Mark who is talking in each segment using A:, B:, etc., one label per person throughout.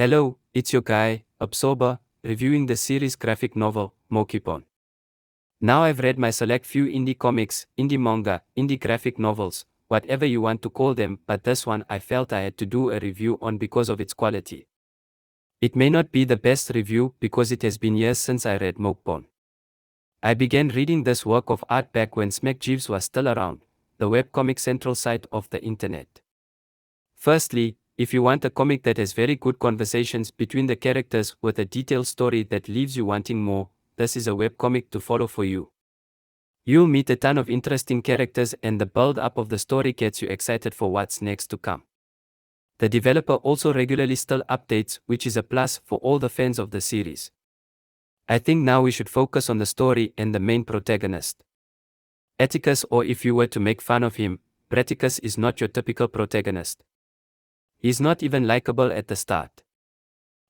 A: Hello, it's your guy, Absorber, reviewing the series graphic novel, Mokepon. Now I've read my select few indie comics, indie manga, indie graphic novels, whatever you want to call them, but this one I felt I had to do a review on because of its quality. It may not be the best review because it has been years since I read Mokepon. I began reading this work of art back when Smack Jeeves was still around, the webcomic central site of the internet. Firstly, if you want a comic that has very good conversations between the characters with a detailed story that leaves you wanting more, this is a webcomic to follow for you. You'll meet a ton of interesting characters and the build-up of the story gets you excited for what's next to come. The developer also regularly still updates, which is a plus for all the fans of the series. I think now we should focus on the story and the main protagonist. Atticus, or if you were to make fun of him, Braticus, is not your typical protagonist. He's not even likable at the start.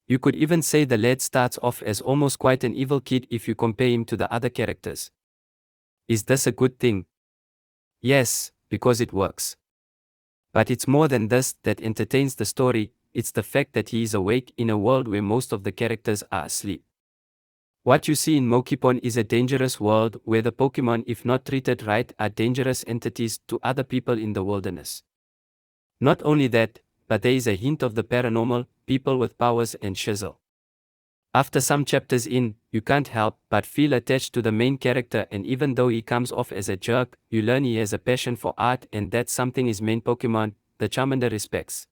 A: You could even say the lad starts off as almost quite an evil kid if you compare him to the other characters. Is this a good thing? Yes, because it works. But it's more than this that entertains the story, it's the fact that he is awake in a world where most of the characters are asleep. What you see in Mokepon is a dangerous world where the Pokemon, if not treated right, are dangerous entities to other people in the wilderness. Not only that, but there is a hint of the paranormal, people with powers and shizzle. After some chapters in, you can't help but feel attached to the main character, and even though he comes off as a jerk, you learn he has a passion for art and that's something his main Pokemon, the Charmander, respects.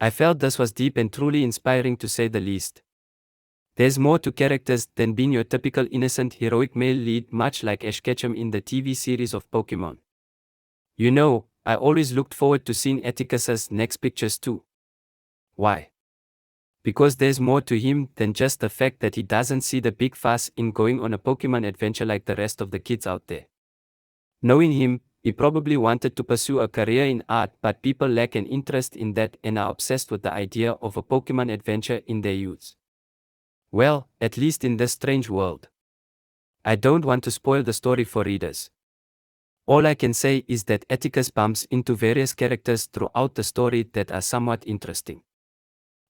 A: I felt this was deep and truly inspiring to say the least. There's more to characters than being your typical innocent heroic male lead, much like Ash Ketchum in the TV series of Pokemon. You know, I always looked forward to seeing Atticus's next pictures too. Why? Because there's more to him than just the fact that he doesn't see the big fuss in going on a Pokemon adventure like the rest of the kids out there. Knowing him, he probably wanted to pursue a career in art, but people lack an interest in that and are obsessed with the idea of a Pokemon adventure in their youths. Well, at least in this strange world. I don't want to spoil the story for readers. All I can say is that Atticus bumps into various characters throughout the story that are somewhat interesting.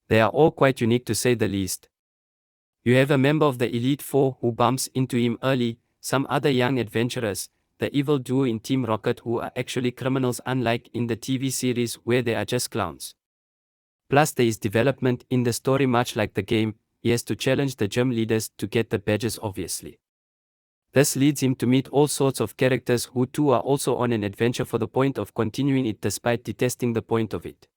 A: They are all quite unique to say the least. You have a member of the Elite Four who bumps into him early, some other young adventurers, the evil duo in Team Rocket who are actually criminals unlike in the TV series where they are just clowns. Plus there is development in the story much like the game, he has to challenge the gym leaders to get the badges obviously. This leads him to meet all sorts of characters who too are also on an adventure for the point of continuing it despite detesting the point of it.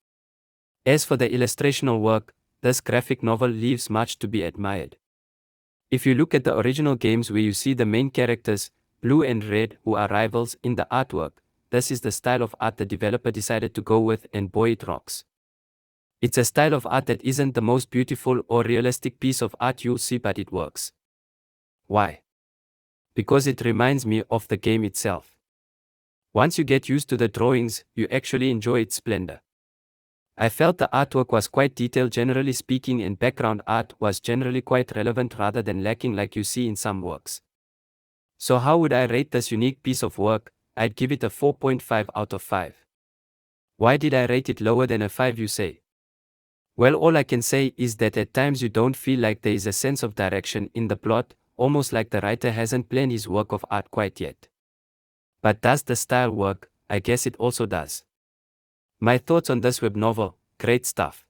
A: As for the illustrational work, this graphic novel leaves much to be admired. If you look at the original games where you see the main characters, Blue and Red, who are rivals in the artwork, this is the style of art the developer decided to go with, and boy, it rocks. It's a style of art that isn't the most beautiful or realistic piece of art you'll see, but it works. Why? Because it reminds me of the game itself. Once you get used to the drawings, you actually enjoy its splendor. I felt the artwork was quite detailed generally speaking, and background art was generally quite relevant rather than lacking like you see in some works. So how would I rate this unique piece of work? I'd give it a 4.5 out of 5. Why did I rate it lower than a 5, you say? Well, all I can say is that at times you don't feel like there is a sense of direction in the plot, almost like the writer hasn't planned his work of art quite yet. But does the style work? I guess it also does. My thoughts on this web novel: great stuff.